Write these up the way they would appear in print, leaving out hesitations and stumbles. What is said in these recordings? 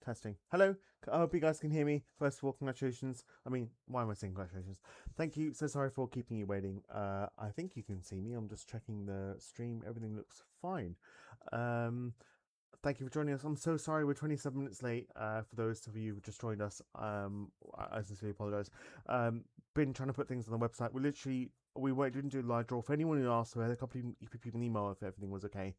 Testing. Hello. I hope you guys can hear me. First of all, congratulations. I mean, why am I saying congratulations? Thank you. So sorry for keeping you waiting. I think you can see me. I'm just checking the stream. Everything looks fine. Um, Thank you for joining us. I'm so sorry we're 27 minutes late. For those of you who just joined us, I sincerely apologize. Been trying to put things on the website. We didn't do a live draw. For anyone who asked, we had a couple of people email if everything was okay.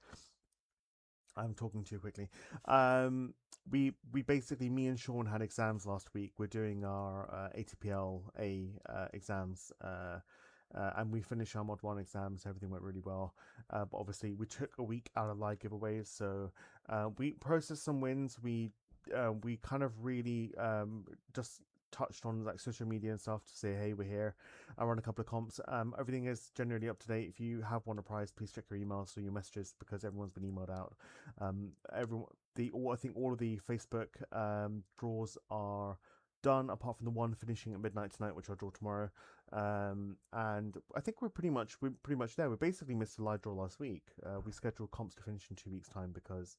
I'm talking too quickly. Um, we basically, me and Sean had exams last week. We're doing our ATPL exams, and we finished our Mod 1 exams. Everything went really well. But obviously, we took a week out of live giveaways, so we processed some wins. We kind of really just touched on like social media and stuff to say, hey, we're here. I run a couple of comps. Everything is generally up to date. If you have won a prize, please check your emails or your messages because everyone's been emailed out. Everyone, I think all of the Facebook draws are done, apart from the one finishing at midnight tonight, which I'll draw tomorrow. And I think we're pretty much there. We basically missed a live draw last week. We scheduled comps to finish in 2 weeks' time because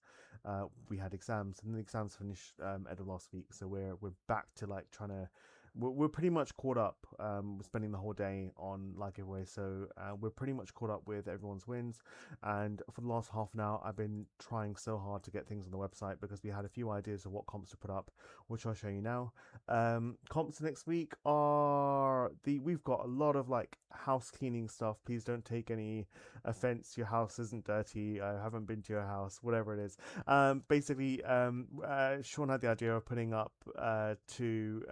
we had exams, and the exams finished end of last week. So we're back to like trying to. We're pretty much caught up. We're spending the whole day on live giveaway, so we're pretty much caught up with everyone's wins. And for the last half an hour, I've been trying so hard to get things on the website because we had a few ideas of what comps to put up, which I'll show you now. Comps next week are we've got a lot of like house cleaning stuff. Please don't take any offense. Your house isn't dirty. I haven't been to your house, whatever it is. Basically, Sean had the idea of putting up two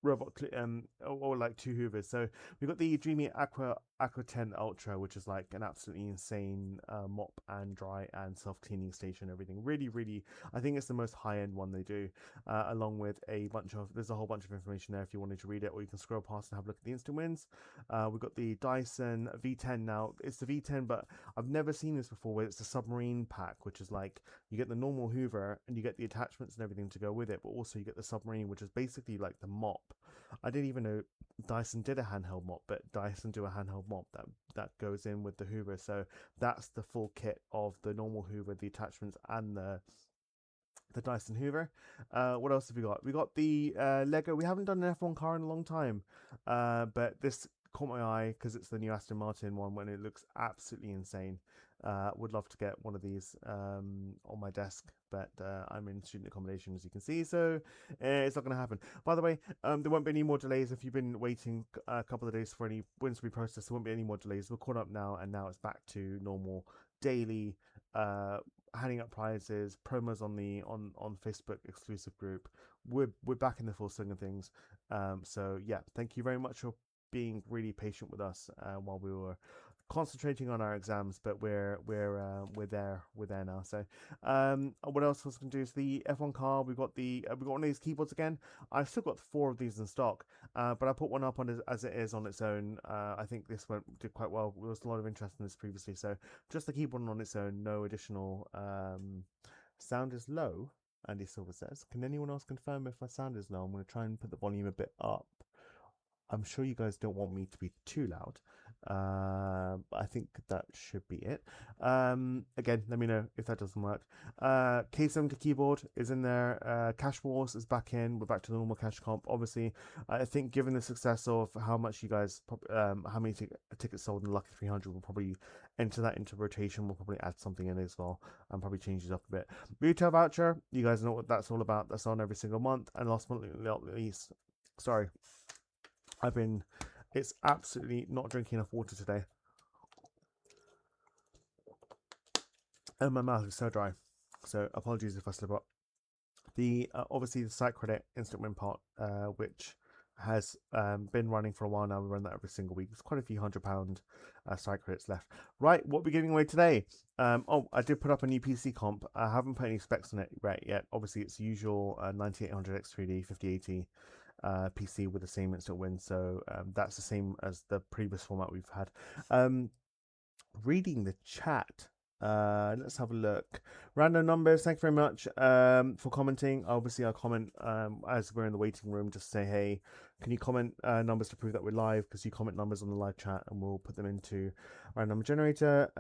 or like two Hoovers. So we've got the Dreamy Aqua 10 Ultra, which is like an absolutely insane mop and dry and self cleaning station. Everything really, I think it's the most high end one they do. Along with there's a whole bunch of information there if you wanted to read it, or you can scroll past and have a look at the instant wins. We've got the Dyson V10 now. It's the V10, but I've never seen this before. Where it's the submarine pack, which is like you get the normal Hoover and you get the attachments and everything to go with it, but also you get the submarine, which is basically like the mop. I didn't even know Dyson did a handheld mop, but Dyson do a handheld mop that goes in with the Hoover. So that's the full kit of the normal Hoover, the attachments, and the Dyson Hoover. What else have we got? We got the Lego. We haven't done an F1 car in a long time, but this caught my eye because it's the new Aston Martin one when it looks absolutely insane. Would love to get one of these on my desk, but I'm in student accommodation, as you can see, so it's not going to happen. By the way, there won't be any more delays. If you've been waiting a couple of days for any wins to be processed, there won't be any more delays. We're caught up now, and now it's back to normal daily handing out prizes, promos on Facebook exclusive group. We're back in the full swing of things. So yeah, thank you very much for being really patient with us while we were concentrating on our exams, but we're there now. So what else was going to do is the F1 car. We got one of these keyboards again. I've still got 4 of these in stock, but I put one up on as it is on its own. I think this did quite well. There was a lot of interest in this previously, so just the keyboard on its own, no additional sound is low. Andy Silver says, can anyone else confirm if my sound is low? I'm going to try and put the volume a bit up. I'm sure you guys don't want me to be too loud. I think that should be it. Again, let me know if that doesn't work. K70 keyboard is in there. Cash Wars is back in. We're back to the normal cash comp. Obviously, I think given the success of how much you guys, how many tickets sold in the Lucky 300, we'll probably enter that into rotation. We'll probably add something in as well and probably change it up a bit. Retail voucher, you guys know what that's all about. That's on every single month. And last but not least, sorry. It's absolutely not drinking enough water today. And my mouth is so dry. So apologies if I slip up. Obviously the site credit instant win part, which has been running for a while now. We run that every single week. There's quite a few £100 site credits left. Right, what we're giving away today. I did put up a new PC comp. I haven't put any specs on it yet. Obviously it's the usual 9800 X3D 5080. PC with the same instant win, so that's the same as the previous format we've had. Reading the chat, Let's have a look. Random numbers. Thank you very much for commenting. Obviously, I'll comment as we're in the waiting room. Just say, hey, can you comment numbers to prove that we're live? Because you comment numbers on the live chat, and we'll put them into random generator.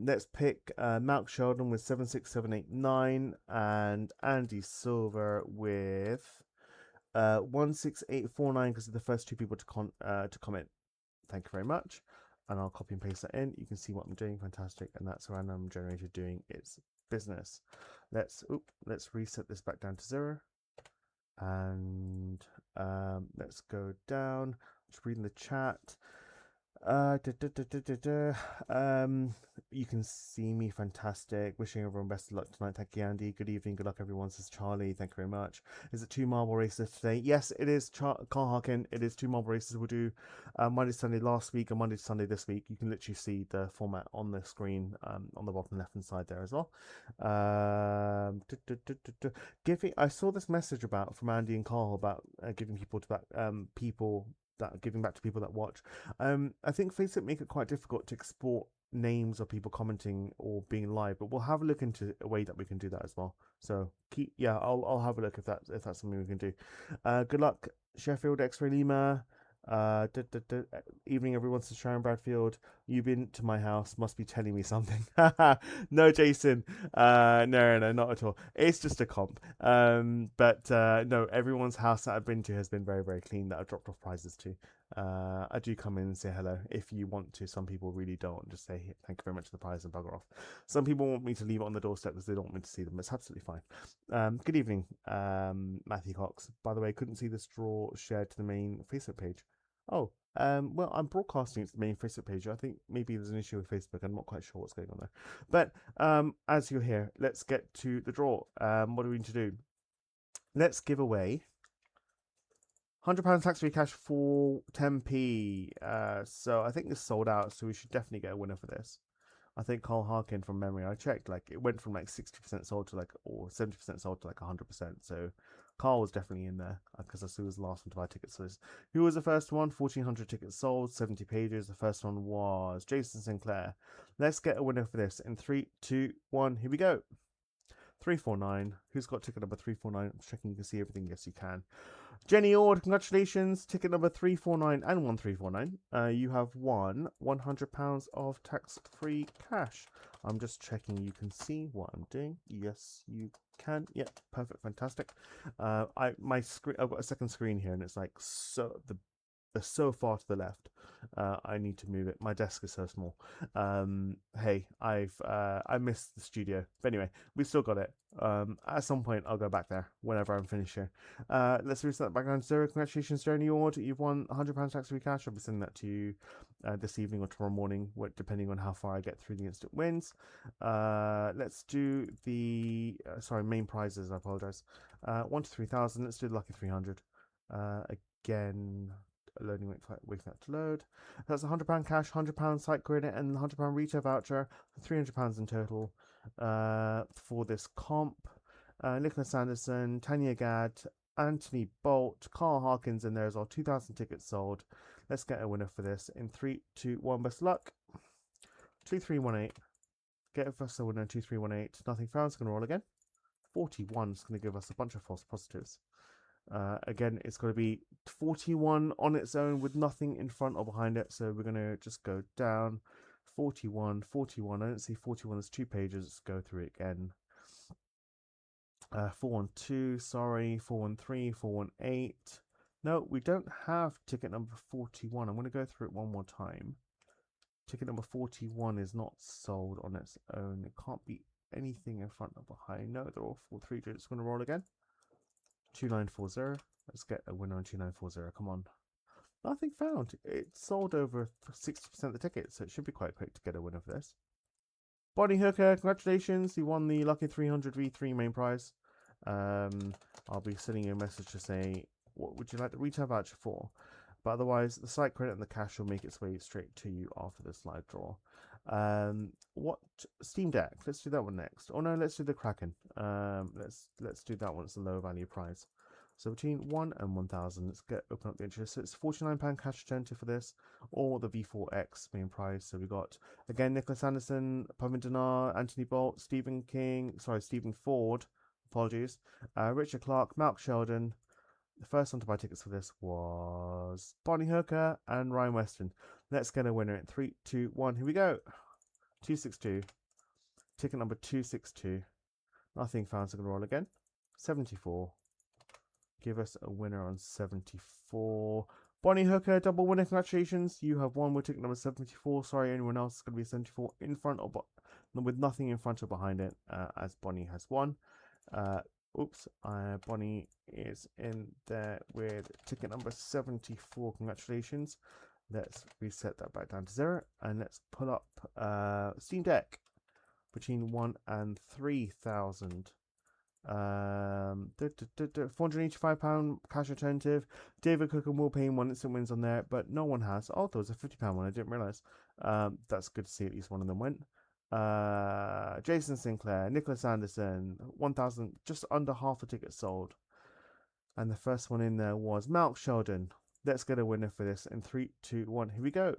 Let's pick Malk Sheldon with 76789 and Andy Silver with 16849 because they're the first two people to comment. Thank you very much. And I'll copy and paste that in. You can see what I'm doing. Fantastic. And that's a random generator doing its business. Let's reset this back down to 0. And let's go down. Just reading the chat. You can see me. Fantastic. Wishing everyone best of luck tonight. Thank you, Andy. Good evening. Good luck, everyone. Says Charlie. Thank you very much. Is it 2 marble races today? Yes, it is. Carl Harkin. It is 2 marble races. We'll do Monday, Sunday last week and Monday, Sunday this week. You can literally see the format on the screen on the bottom left hand side there as well. I saw this message about from Andy and Carl about giving people to that giving back to people that watch. I think Facebook make it quite difficult to export names of people commenting or being live, but we'll have a look into a way that we can do that as well. So I'll have a look if that's something we can do. Good luck, Sheffield X-Ray Lima. Evening, everyone. Says Sharon Bradfield. You've been to my house, must be telling me something. No, Jason. No, not at all. It's just a comp. But no, everyone's house that I've been to has been very, very clean. That I've dropped off prizes to. I do come in and say hello if you want to. Some people really don't. Just say thank you very much for the prize and bugger off. Some people want me to leave it on the doorstep because they don't want me to see them. It's absolutely fine. Good evening, Matthew Cox. By the way, couldn't see this draw shared to the main Facebook page. Oh, well, I'm broadcasting it to the main Facebook page. I think maybe there's an issue with Facebook. I'm not quite sure what's going on there. But as you're here, let's get to the draw. What do we need to do? Let's give away £100 tax-free cash for 10p. So I think this sold out, so we should definitely get a winner for this. I think Carl Harkin, from memory, I checked, like it went from like 60% sold to like, or 70% sold to like 100%. So Carl was definitely in there because I saw he was the last one to buy tickets. So who was the first one? 1,400 tickets sold, 70 pages. The first one was Jason Sinclair. Let's get a winner for this in 3, 2, 1. Here we go. 349. Who's got ticket number 349? I'm checking you can see everything. Yes, you can. Jenny Ord, congratulations. Ticket number 349 and 1349. You have won £100 of tax-free cash. I'm just checking you can see what I'm doing. Yes, you can. Yep, perfect, fantastic. My screen. I've got a second screen here, and it's like so far to the left. I need to move it. My desk is so small. Hey, I missed the studio, but anyway, we still got it. At some point, I'll go back there whenever I'm finished here. Let's reset that back down to 0. Congratulations, Jeremy Ord. You've won £100 tax-free cash. I'll be sending that to you this evening or tomorrow morning, depending on how far I get through the instant wins. Let's do the main prizes. I apologize. 1 to 3,000. Let's do the lucky 300. Again. Loading, waiting for that to load. That's £100 cash, £100 site credit, and £100 retail voucher for £300 in total for this comp. Nicholas Anderson, Tanya Gadd, Anthony Bolt, Carl Harkins in there as well. 2,000 tickets sold. Let's get a winner for this in 3, 2, 1. Best luck. 2318. Get us a winner. 2318. Nothing found. It's going to roll again. 41 is going to give us a bunch of false positives. Again, it's going to be 41 on its own with nothing in front or behind it. So we're going to just go down. 41, 41. I don't see 41. There's 2 pages. Let's go through it again. 412, sorry. 413, 418. No, we don't have ticket number 41. I'm going to go through it one more time. Ticket number 41 is not sold on its own. It can't be anything in front or behind. No, they're all 4-3 digits. It's going to roll again. 2940. Let's get a winner on 2940. Come on. Nothing found. It sold over 60% of the tickets, so it should be quite quick to get a winner for this. Bonnie Hooker, congratulations. You won the Lucky 300 V3 main prize. I'll be sending you a message to say, what would you like the retail voucher for? But otherwise, the site credit and the cash will make its way straight to you after this live draw. What Steam Deck? Let's do that one next. Oh no, let's do the Kraken. Let's do that one. It's a low value prize. So between 1 and 1,000, let's open up the interest. So it's £49 cash return for this, or the V4X main prize. So we got again Nicholas Anderson, Pavin Dinar, Anthony Bolt, Stephen Ford, apologies, Richard Clark, Malk Sheldon. The first one to buy tickets for this was Bonnie Hooker and Ryan Weston. Let's get a winner in 3, 2, 1. Here we go. 262. Ticket number 262. Nothing found, so I'm going to roll again. 74. Give us a winner on 74. Bonnie Hooker, double winner. Congratulations. You have won with ticket number 74. Sorry, anyone else is going to be 74 in front or with nothing in front or behind it, as Bonnie has won. Bonnie is in there with ticket number 74. Congratulations. Let's reset that back down to 0, and let's pull up Steam Deck between 1 and 3,000. £485 cash alternative. David Cook and Will Payne one instant wins on there, but no one has. Oh, there was a £50 one. I didn't realize. That's good to see at least one of them went. Jason Sinclair, Nicholas Anderson, 1,000, just under half a ticket sold. And the first one in there was Malk Sheldon. Let's get a winner for this in 3, 2, 1. Here we go.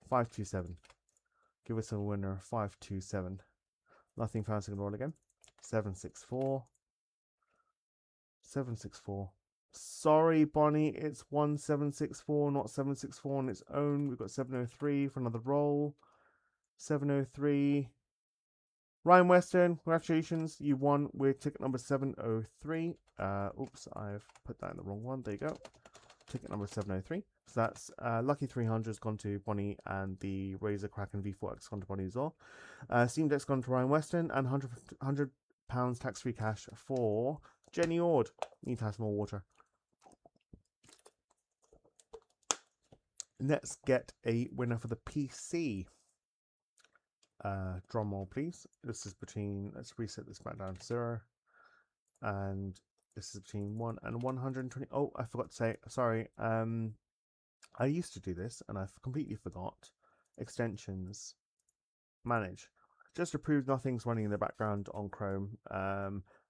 527. Give us a winner. 527. Nothing found, so I'm gonna roll again. 764. 764. Sorry, Bonnie, it's 1764, not 764 on its own. We've got 703 for another roll. 703. Ryan Weston, congratulations. You won with ticket number 703. Oops, I've put that in the wrong one. There you go. Ticket number 703. So that's Lucky 300 has gone to Bonnie, and the Razor Kraken V4X gone to Bonnie as well. Steam Deck's gone to Ryan Weston, and £100 tax-free cash for Jenny Ord. Need to have some more water. Let's get a winner for the PC. Drum roll, please. This is between, let's reset this back down to 0. And this is between 1 and 120. Oh, I forgot to say, sorry. I used to do this and I completely forgot. Extensions. Manage. Just to prove nothing's running in the background on Chrome.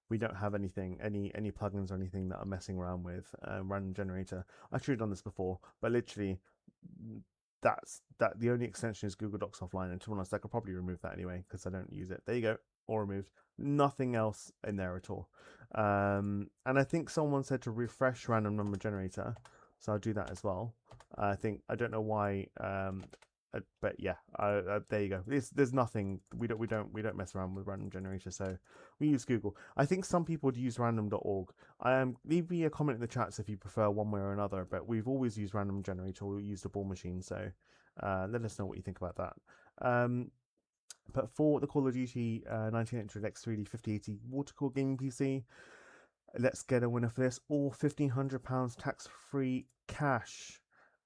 We don't have anything, any plugins or anything that I'm messing around with. Random generator. I should have done this before, but literally, the only extension is Google Docs Offline, and to be honest, I could probably remove that anyway because I don't use it. There you go, all removed. Nothing else in there at all. And I think someone said to refresh random number generator, so I'll do that as well. I don't know why. But yeah, there you go. There's nothing. We don't mess around with random generator, so we use Google. I think some people would use random.org. Leave me a comment in the chats if you prefer one way or another. But we've always used random generator. We use the ball machine, so let us know what you think about that. But for the Call of Duty 1900 X3D 5080 water-cooled gaming PC, let's get a winner for this. All £1,500 tax-free cash.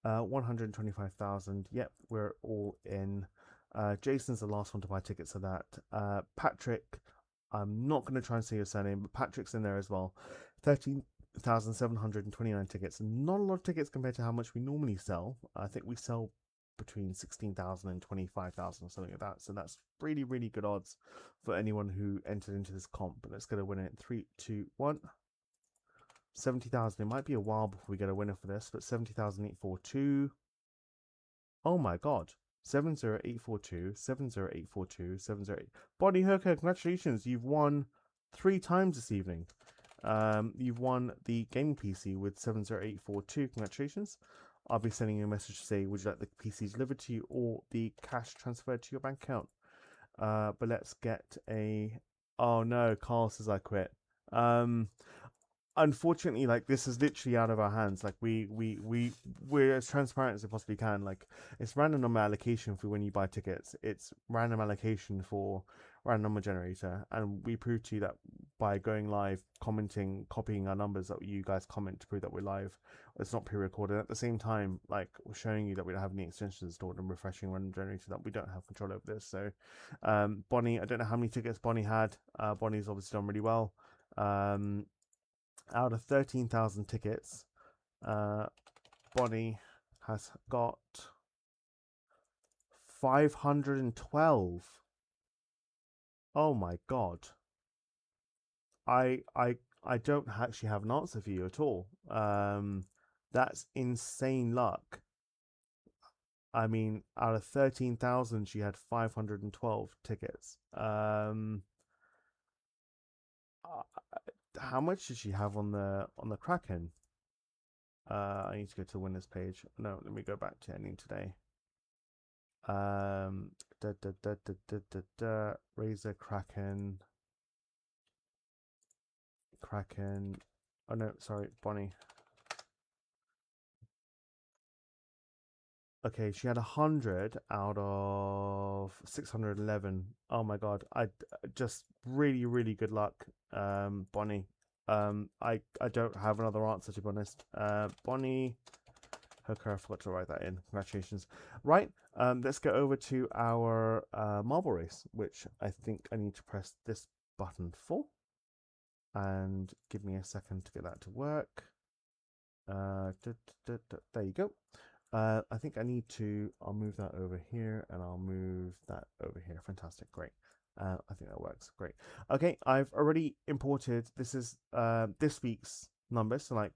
125,000. Yep, we're all in. Jason's the last one to buy tickets for that. Patrick, I'm not going to try and say your surname, but Patrick's in there as well. 13,729 tickets. Not a lot of tickets compared to how much we normally sell. I think we sell between 16,000 and 25,000 or something like that. So that's really, really good odds for anyone who entered into this comp. But let's get a winner in 3, 2, 1. 70,000. It might be a while before we get a winner for this, but 70,842. Oh my god. 70842, 70842, 708. Bonnie Hooker, congratulations. You've won 3 times this evening. You've won the gaming PC with 70842. Congratulations. I'll be sending you a message to say, would you like the PC delivered to you or the cash transferred to your bank account? But let's get a... Oh no, Carl says I quit. Unfortunately, like, this is literally out of our hands. Like, we're as transparent as we possibly can. Like, it's random number allocation for when you buy tickets. It's random allocation for random number generator, and we prove to you that by going live, commenting, copying our numbers that you guys comment to prove that we're live. It's not pre-recorded. At the same time, like, we're showing you that we don't have any extensions installed and refreshing random generator, that we don't have control over this. So Bonnie, I don't know how many tickets Bonnie had. Bonnie's obviously done really well. Out of 13,000 tickets, Bonnie has got 512. Oh my god. I I don't actually have an answer for you at all. That's insane luck. I mean, out of 13,000, she had 512 tickets. How much did she have on the Kraken? I need to go to the winners page. No, let me go back to ending today. Um, Razor Kraken. Oh no, sorry, Bonnie. Okay, she had 100 out of 611. Oh my god, I just really really good luck, Bonnie. I don't have another answer to be honest. Bonnie Hooker, I forgot to write that in. Congratulations. Right, let's go over to our marble race, which I think I need to press this button for. And give me a second to get that to work. There you go. I think I need to, I'll move that over here and I'll move that over here. Fantastic, great. I think that works, great. Okay, I've already imported, this is this week's numbers. So like,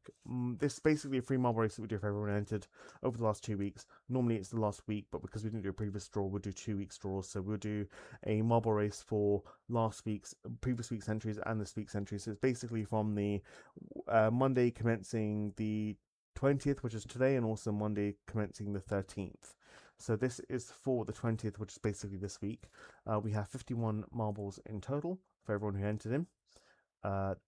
this is basically a free marble race that we do for everyone entered over the last 2 weeks. Normally it's the last week, but because we didn't do a previous draw, we'll do 2 weeks draws. So we'll do a marble race for previous week's entries and this week's entries. So it's basically from the Monday commencing the 20th, which is today, and also Monday commencing the 13th. So this is for the 20th, which is basically this week. We have 51 marbles in total for everyone who entered in.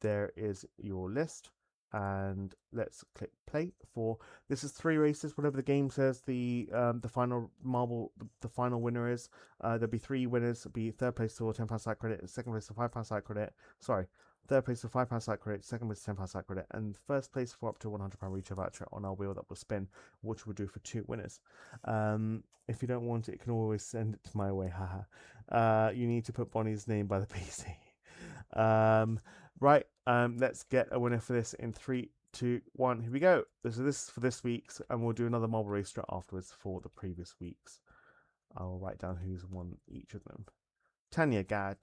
There is your list, and let's click play for this is 3 races. Whatever the game says, the final marble, the final winner is. There'll be 3 winners. It'll be third place for £10 site credit, second place for £5 site credit. Sorry, third place for £5 site credit, second place for £10 site credit, and first place for up to £100 retail voucher on our wheel that will spin, which we'll do for 2 winners. If you don't want it, you can always send it to my way. Haha. You need to put Bonnie's name by the PC. Right. Let's get a winner for this in 3, 2, 1. Here we go. This is for this week's, and we'll do another marble race straight afterwards for the previous weeks. I'll write down who's won each of them. Tanya Gadd,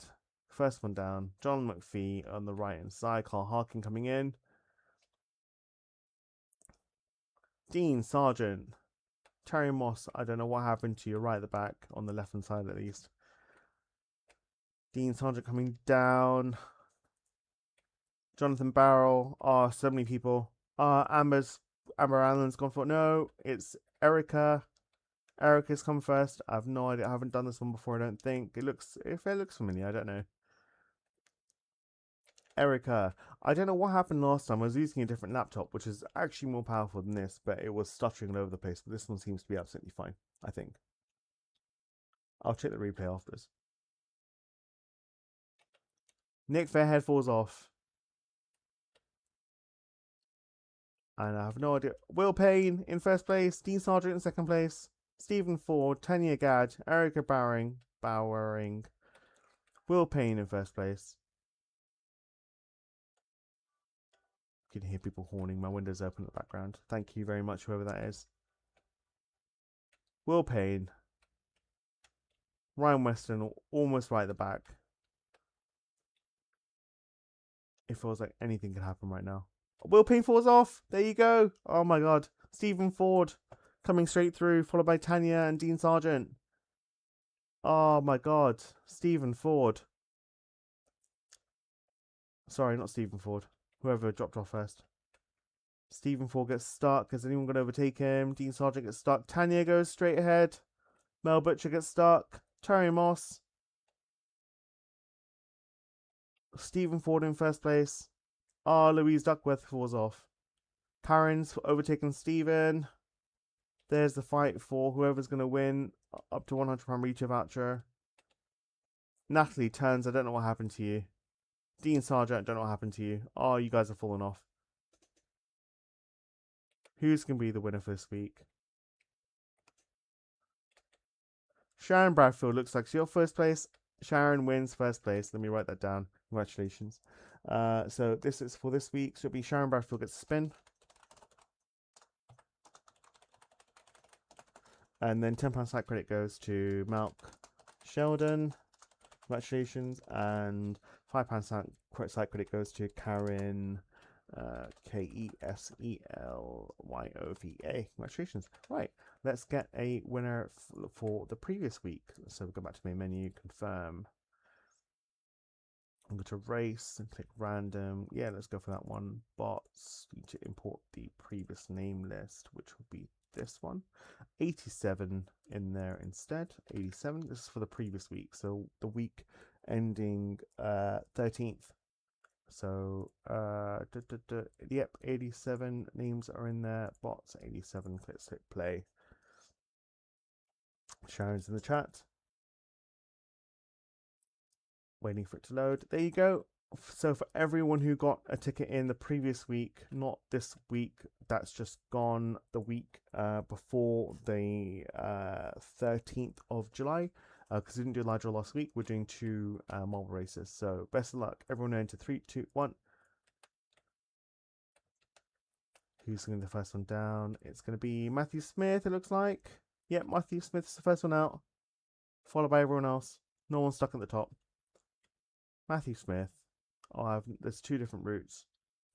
first one down. John McPhee on the right hand side. Carl Harkin coming in. Dean Sargent. Terry Moss. I don't know what happened to you right at the back, on the left hand side at least. Dean Sargent coming down. Jonathan Barrell. Oh, so many people. Amber Allen's gone for it. No, it's Erica. Erica's come first. I have no idea. I haven't done this one before, I don't think. If it looks familiar, I don't know. Erica. I don't know what happened last time. I was using a different laptop, which is actually more powerful than this, but it was stuttering all over the place. But this one seems to be absolutely fine, I think. I'll check the replay afterwards. Nick Fairhead falls off. And I have no idea. Will Payne in first place. Dean Sargent in second place. Stephen Ford, Tanya Gadd, Erica Bowering. Will Payne in first place. You can hear people horning. My window's open in the background. Thank you very much, whoever that is. Will Payne. Ryan Weston almost right at the back. It feels like anything could happen right now. Will Payne falls off. There you go. Oh my god. Stephen Ford coming straight through, followed by Tanya and Dean Sargent. Oh my god. Stephen Ford. Sorry, not Stephen Ford. Whoever dropped off first. Stephen Ford gets stuck. Is anyone going to overtake him? Dean Sargent gets stuck. Tanya goes straight ahead. Mel Butcher gets stuck. Terry Moss. Stephen Ford in first place. Louise Duckworth falls off. Karen's overtaken Stephen. There's the fight for whoever's going to win. Up to £100 retail voucher. Natalie turns. I don't know what happened to you. Dean Sargent, I don't know what happened to you. Oh, you guys have fallen off. Who's going to be the winner for this week? Sharon Bradfield looks like she's first place. Sharon wins first place. Let me write that down. Congratulations. So this is for this week. So it'll be Sharon Bradfield gets a spin. And then £10 site credit goes to Malk Sheldon. Congratulations. And £5 site credit goes to Karen, KESELYOVA. Congratulations. Right, let's get a winner for the previous week. So we'll go back to main menu, confirm. I'm going to race and click random. Yeah, let's go for that one. Bots, need to import the previous name list, which will be this one. 87 in there instead. 87. This is for the previous week. So the week ending 13th. So yep, 87 names are in there. Bots 87. Click play. Sharon's in the chat. Waiting for it to load. There you go. So for everyone who got a ticket in the previous week, not this week, that's just gone, the week before the 13th of July, because we didn't do a live draw last week, we're doing 2 marble races. So best of luck. Everyone into 3, 2, 1. Who's going to be the first one down? It's going to be Matthew Smith, it looks like. Yep, Matthew Smith is the first one out, followed by everyone else. No one's stuck at the top. Matthew Smith. Oh, there's 2 different routes.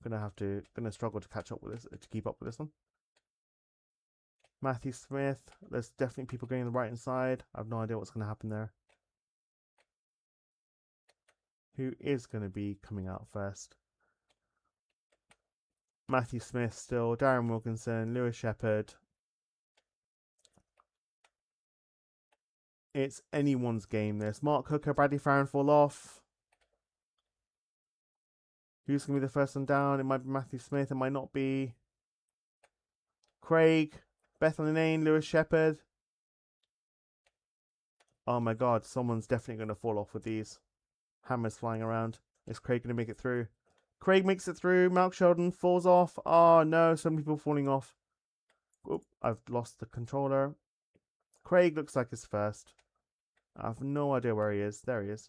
Gonna struggle to catch up with this, to keep up with this one. Matthew Smith. There's definitely people going on the right hand side. I have no idea what's gonna happen there. Who is gonna be coming out first? Matthew Smith still, Darren Wilkinson, Lewis Shepherd. It's anyone's game this. Mark Hooker, Bradley Farron fall off. Who's going to be the first one down? It might be Matthew Smith. It might not be. Craig, Bethany Lane, Lewis Shepherd. Oh my god, someone's definitely going to fall off with these. Hammers flying around. Is Craig going to make it through? Craig makes it through. Malk Sheldon falls off. Oh no, some people falling off. Oop, I've lost the controller. Craig looks like he's first. I have no idea where he is. There he is.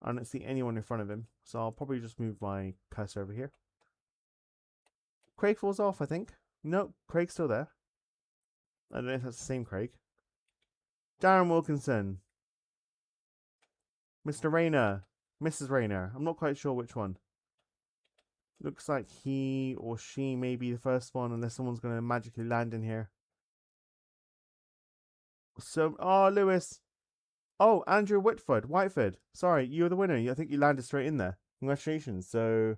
I don't see anyone in front of him, so I'll probably just move my cursor over here. Craig falls off, I think. Nope, Craig's still there. I don't know if that's the same Craig. Darren Wilkinson. Mr. Rayner. Mrs. Rayner. I'm not quite sure which one. Looks like he or she may be the first one, unless someone's going to magically land in here. So, oh, Lewis. Oh, Andrew Whiteford. Sorry, you were the winner. I think you landed straight in there. Congratulations. So,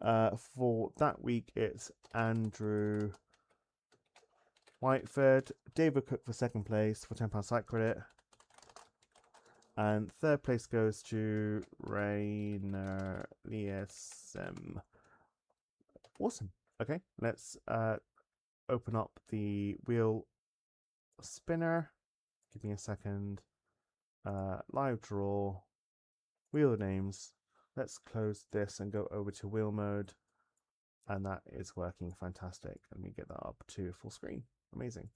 for that week, it's Andrew Whiteford, David Cook for second place for £10 site credit. And third place goes to Rainer Liesem. Awesome. Okay, let's open up the wheel spinner. Give me a second. Live draw. Wheel names. Let's close this and go over to wheel mode. And that is working fantastic. Let me get that up to full screen. Amazing.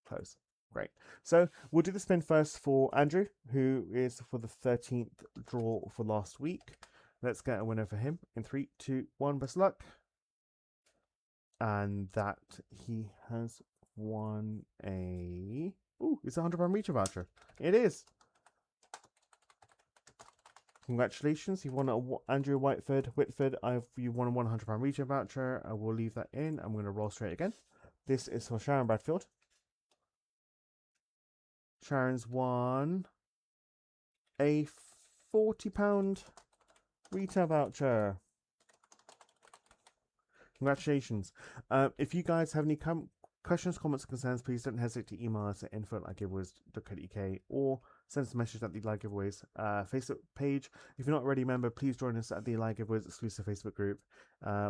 Close. Great. So we'll do the spin first for Andrew, who is for the 13th draw for last week. Let's get a winner for him in 3, 2, 1. Best of luck. And that he has won a... Ooh, it's a £100 Reacher voucher. It is. Congratulations, you won a Andrew Whitford. You won a £100 Reacher voucher. I will leave that in. I'm going to roll straight again. This is for Sharon Bradfield. Sharon's won a £40 retail voucher. Congratulations. If you guys have any questions, comments, or concerns, please don't hesitate to email us at info@giveways.co.uk or send us a message at the Live Giveaways Facebook page. If you're not already a member, please join us at the Live Giveaways exclusive Facebook group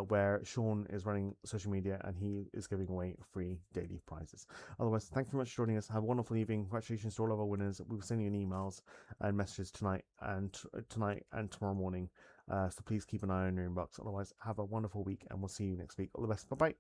where Sean is running social media and he is giving away free daily prizes. Otherwise, thank you very much for joining us. Have a wonderful evening. Congratulations to all of our winners. We will send you an emails and messages tonight and tomorrow morning. So please keep an eye on your inbox. Otherwise, have a wonderful week and we'll see you next week. All the best. Bye-bye.